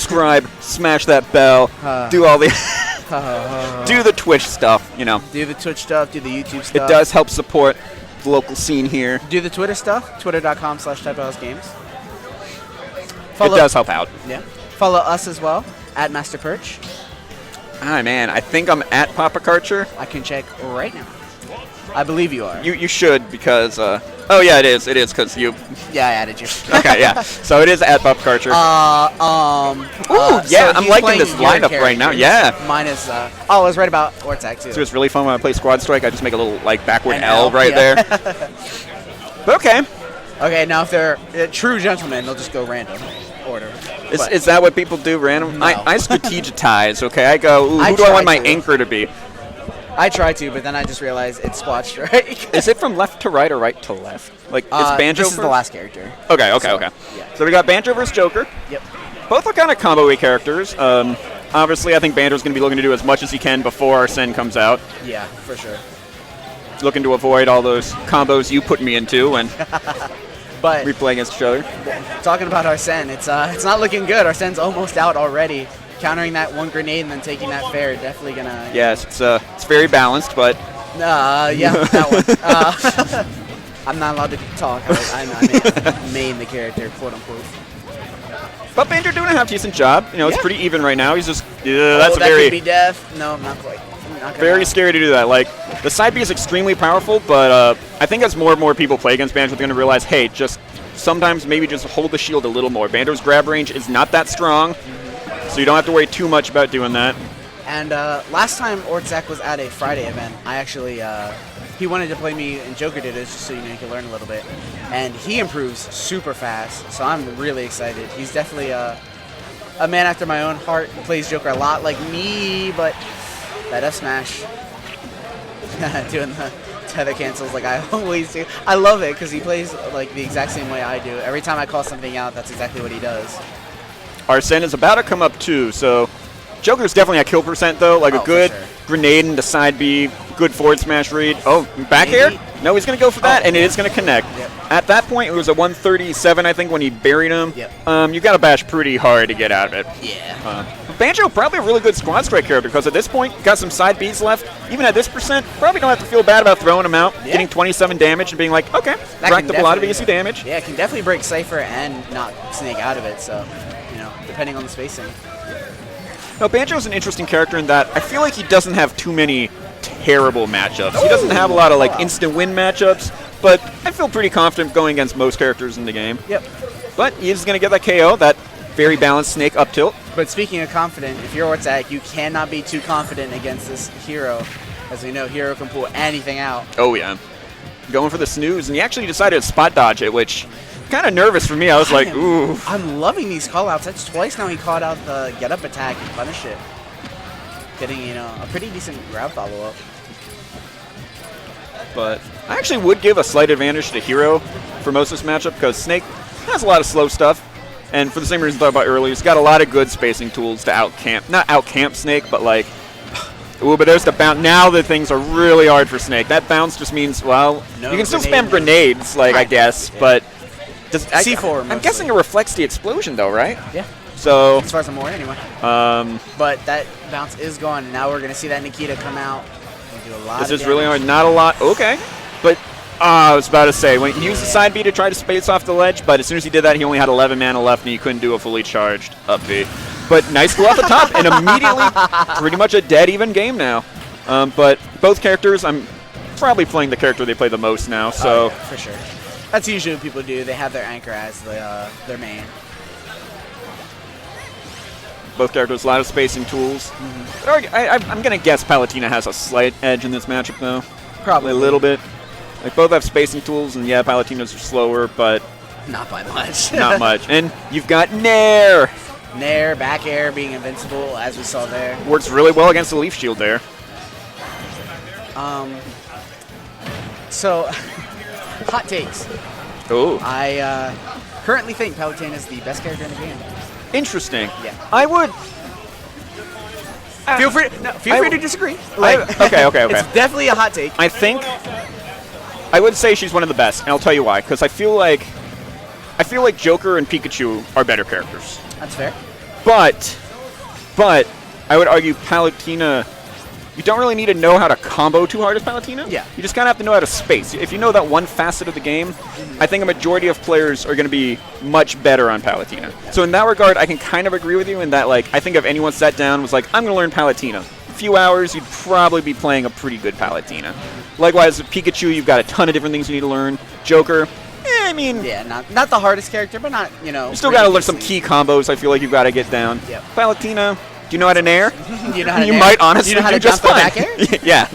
subscribe, smash that bell, do all the do the Twitch stuff, you know. Do the Twitch stuff, do the YouTube stuff. It does help support the local scene here. Do the Twitter stuff, twitter.com/typohousegames. It does help out. Yeah. Follow us as well, at Master Perch. Ah, man, I think I'm at Papa Karcher. I can check right now. I believe you are. You should, because, oh yeah, it is, because you... Yeah, I added you. Okay, yeah. So it is at Papa Karcher. Ooh, yeah, so I'm liking this lineup right now, yeah. Mine is, I was right about Ortzac, too. So it's really fun when I play Squad Strike, I just make a little, like, backward L right there. But okay. Okay, now if they're true gentlemen, they'll just go random order. Is that what people do, random? No. I strategize, okay? I go, ooh, who do I want my anchor to be? I try to, but then I just realized it's Squad Strike. Is it from left to right or right to left? Like, is Banjo This is the last character. Okay. Yeah. So we got Banjo versus Joker. Yep. Both are kind of combo-y characters. Obviously, I think Banjo's going to be looking to do as much as he can before Arsene comes out. Yeah, for sure. Looking to avoid all those combos you put me into and but we play against each other. Talking about Arsene, it's not looking good. Arsene's almost out already. Countering that one grenade and then taking that fair, definitely gonna. Yes, it's very balanced, but. Yeah, that one. I'm not allowed to talk. I main the character, quote unquote. But Banjo doing a half decent job. You know, it's pretty even right now. He's just. That could be death. No, not quite. Very scary to do that. Like, the side B is extremely powerful, but I think as more and more people play against Banjo, they're going to realize, hey, just sometimes maybe just hold the shield a little more. Banjo's grab range is not that strong, so you don't have to worry too much about doing that. And last time Ortzac was at a Friday event, I actually, he wanted to play me, and Joker did it, just so you can learn a little bit. And he improves super fast, so I'm really excited. He's definitely a man after my own heart. He plays Joker a lot like me, but that F smash, doing the tether cancels like I always do. I love it because he plays like the exact same way I do. Every time I call something out, that's exactly what he does. Arsene is about to come up too, so Joker's definitely at kill percent though, like a good grenade into side B, good forward smash read. Oh, back air? No, he's going to go for that, and it is going to connect. Yep. At that point, it was a 137, I think, when he buried him. Yep. You got to bash pretty hard to get out of it. Yeah. Banjo, probably a really good Squad Strike character, because at this point, got some side Bs left. Even at this percent, probably don't have to feel bad about throwing him out, getting 27 damage, and being like, okay, racked up a lot of easy damage. Yeah, it can definitely break Cypher and knock Snake out of it, so, depending on the spacing. Now, Banjo's an interesting character in that I feel like he doesn't have too many terrible matchups. He doesn't have a lot of instant win matchups, but I feel pretty confident going against most characters in the game. Yep. But he's going to get that KO, that very balanced Snake up tilt. But speaking of confident, if you're Ortzac, you cannot be too confident against this hero. As we know, hero can pull anything out. Oh, yeah. Going for the snooze, and he actually decided to spot dodge it, which kind of nervous for me. I was like, ooh. I'm loving these callouts. That's twice now he caught out the get-up attack and punish it. Getting, a pretty decent grab follow-up. But I actually would give a slight advantage to Hero for most of this matchup because Snake has a lot of slow stuff. And for the same reason I thought about earlier, he's got a lot of good spacing tools to out-camp. Not out-camp Snake, but ooh, but there's the bounce. Now the things are really hard for Snake. That bounce just means, well, you can still spam grenades, I guess, but C4 I'm guessing it reflects the explosion, though, right? Yeah. So as far as I'm aware, anyway. But that bounce is gone, and now we're going to see that Nikita come out and do a lot of this is damage. really hard. Not a lot. Okay. But I was about to say, when he used the side B to try to space off the ledge, but as soon as he did that, he only had 11 mana left, and he couldn't do a fully charged up B. But nice go off the top, and immediately pretty much a dead even game now. But both characters, I'm probably playing the character they play the most now. So yeah, for sure. That's usually what people do. They have their anchor as their main. Both characters, a lot of spacing tools. But I'm going to guess Palutena has a slight edge in this matchup, though. Probably a little bit. Both have spacing tools, and yeah, Palutena's are slower, but not by much. Not much. And you've got Nair. Nair, back air, being invincible, as we saw there. Works really well against the Leaf Shield there. So, hot takes. Oh. I currently think Palutena is the best character in the game. Interesting. Yeah. I would. Feel free to disagree. Okay. It's definitely a hot take. I think I would say she's one of the best, and I'll tell you why. Because I feel like Joker and Pikachu are better characters. That's fair. But I would argue Palutena, you don't really need to know how to combo too hard as Palutena. Yeah. You just kind of have to know how to space. If you know that one facet of the game, I think a majority of players are going to be much better on Palutena. Yeah. So in that regard, I can kind of agree with you in that, like, I think if anyone sat down and was like, I'm going to learn Palutena, a few hours, you'd probably be playing a pretty good Palutena. Likewise, with Pikachu, you've got a ton of different things you need to learn. Joker, I mean... Yeah, not the hardest character, but not, you know... You still got to learn some key combos I feel like you've got to get down. Yep. Palutena... Do you know how to nair? You know how to you nair? might honestly you know how do to just jump fine. the back air? Yeah.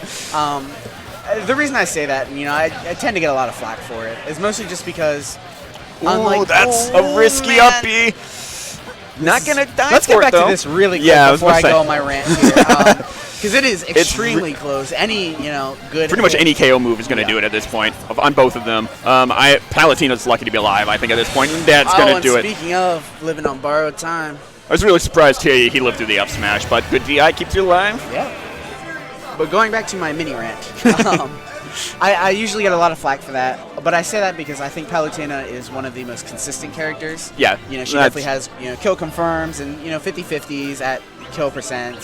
The reason I say that, you know, I tend to get a lot of flack for it, is mostly just because... Ooh, that's a risky uppie. Not going to die Let's for get back it, though. to this really quick before I go on my rant here. Because it is extremely close. Any, you know, good... Pretty much any KO move is going to do it at this point, on both of them. Palutena's lucky to be alive, I think, at this point, and Dad's going to do it. Speaking of living on borrowed time... I was really surprised he lived through the up smash, but good VI keeps you alive. Yeah. But going back to my mini rant, I usually get a lot of flack for that, but I say that because I think Palutena is one of the most consistent characters. Yeah. You know, she definitely has, you know, kill confirms and, you know, 50-50s at kill percent.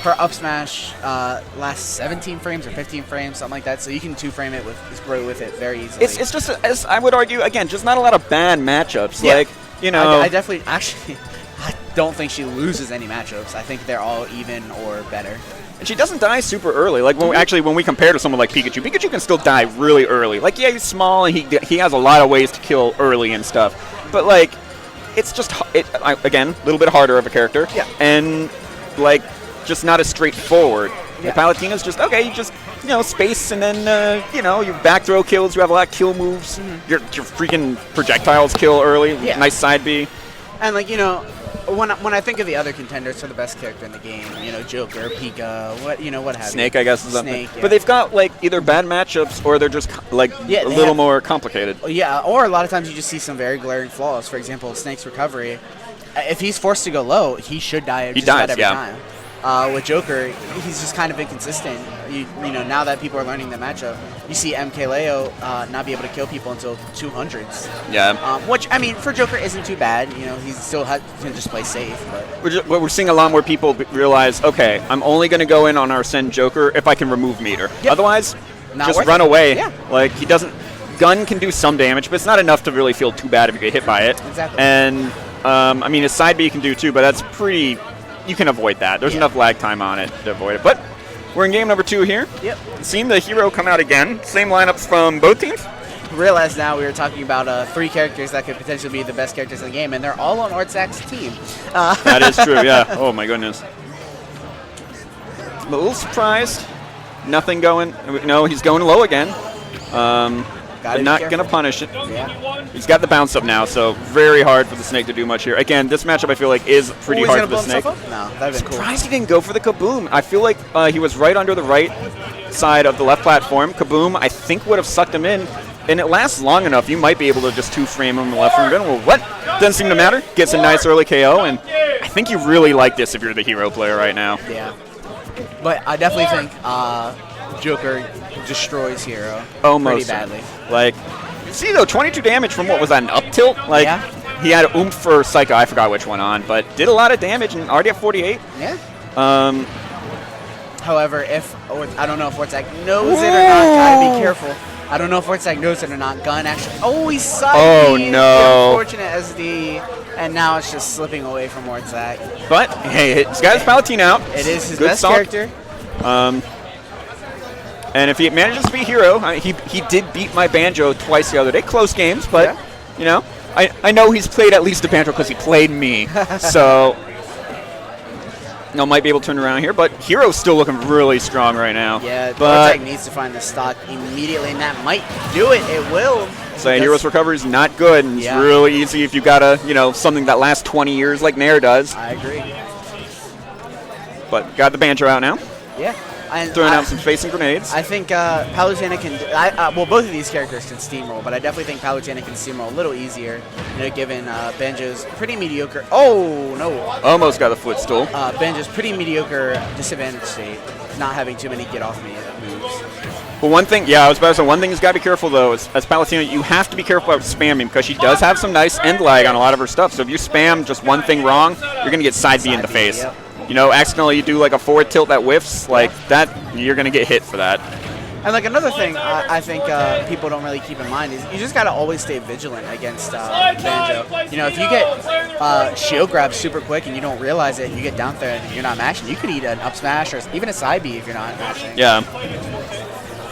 Her up smash lasts 17 frames or 15 frames, something like that, so you can two-frame it grow with it very easily. It's just, as I would argue, again, just not a lot of bad matchups. Yeah. Like, you know... I definitely, actually... I don't think she loses any matchups. I think they're all even or better. And she doesn't die super early. Like, when we compare to someone like Pikachu, Pikachu can still die really early. Like, yeah, he's small, and he has a lot of ways to kill early and stuff. But, like, it's just, again, a little bit harder of a character. Yeah. And, like, just not as straightforward. Yeah. Palutena's just, okay, you just, you know, space, and then, you know, your back throw kills, you have a lot of kill moves. Your freaking projectiles kill early. Yeah. Nice side B. And, like, you know... When I think of the other contenders for the best character in the game, you know, Joker, Pika, what have you. Snake, I guess, is up there. Snake, yeah. But they've got, like, either bad matchups or they're just, like, a little more complicated. Yeah, or a lot of times you just see some very glaring flaws. For example, Snake's recovery. If he's forced to go low, he should die just about every time. With Joker, he's just kind of inconsistent. You know, now that people are learning the matchup, you see MKLeo not be able to kill people until 200s. Yeah. Which, I mean, for Joker isn't too bad. You know, he still can just play safe. But We're seeing a lot more people realize, okay, I'm only going to go in on our Send Joker if I can remove meter. Yep. Otherwise, not just run away. Yeah. Like, he doesn't... Gun can do some damage, but it's not enough to really feel too bad if you get hit by it. Exactly. And, I mean, his side B can do too, but that's pretty... You can avoid that. There's enough lag time on it to avoid it. But we're in game number 2 here. Yep. Seeing the hero come out again. Same lineups from both teams. Realize now we were talking about 3 characters that could potentially be the best characters in the game, and they're all on Ortzac's team. That is true, yeah. Oh, my goodness. I'm a little surprised. Nothing going. No, he's going low again. But not going to punish it. Yeah. He's got the bounce up now, so very hard for the Snake to do much here. Again, this matchup I feel like is pretty hard for the Snake. No, that'd been cool. Surprised he didn't go for the Kaboom. I feel like he was right under the right side of the left platform. Kaboom, I think, would have sucked him in. And it lasts long enough, you might be able to just two-frame him in the left frame gun. Well, what? Doesn't seem to matter. Gets a nice early KO, and I think you really like this if you're the hero player right now. Yeah. But I definitely think Joker destroys Hero pretty badly. Like, see, though, 22 damage from what was that, an up tilt? Like, yeah. He had Oomph for Psycho, I forgot which one on, but did a lot of damage and already at 48. Yeah. However, I don't know if Ortzac knows it or not. Gotta be careful. I don't know if Ortzac knows it or not. Gun actually. Oh, he's side. Oh, no. Unfortunate SD. And now it's just slipping away from Ortzac. But, hey, he's got his Palutena out. It is his Good best salt. character. And if he manages to be hero, he did beat my Banjo twice the other day. Close games, but, you know, I know he's played at least a Banjo because he played me. So, might be able to turn around here. But Hero's still looking really strong right now. Yeah, but Ortzac needs to find the stock immediately, and that might do it. It will. So Hero's recovery is not good, and it's really easy if you've got something that lasts 20 years like Nair does. I agree. But got the Banjo out now. Yeah. Throwing out some facing grenades. I think Palutena can... well, both of these characters can steamroll, but I definitely think Palutena can steamroll a little easier, given Banjo's pretty mediocre... Oh, no. Almost got a footstool. Banjo's pretty mediocre disadvantage state, not having too many get-off-me moves. But one thing, yeah, I was about to say, one thing you've got to be careful, though, is as Palutena, you have to be careful about spamming because she does have some nice end lag on a lot of her stuff. So if you spam just one thing wrong, you're going to get side B in the face. Yep. You know, accidentally you do like a forward tilt that whiffs, like that, you're going to get hit for that. And like another thing I think people don't really keep in mind is you just got to always stay vigilant against Banjo. You know, if you get shield grab super quick and you don't realize it and you get down there and you're not mashing, you could eat an up smash or even a side B if you're not mashing. Yeah.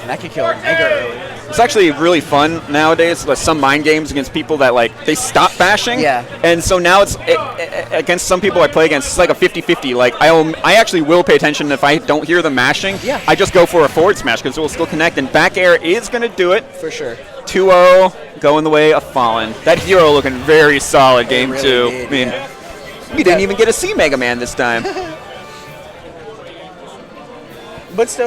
And that could kill mega early. It's actually really fun nowadays, like some mind games against people that like they stop bashing. Yeah. And so now it's against some people I play against, it's like a 50-50. Like I actually will pay attention if I don't hear them mashing. Yeah. I just go for a forward smash because it will still connect, and back air is going to do it. For sure. 2-0 going the way of Fallen. That hero looking very solid game really 2. did, I mean, yeah. we didn't even get a C Mega Man this time. But still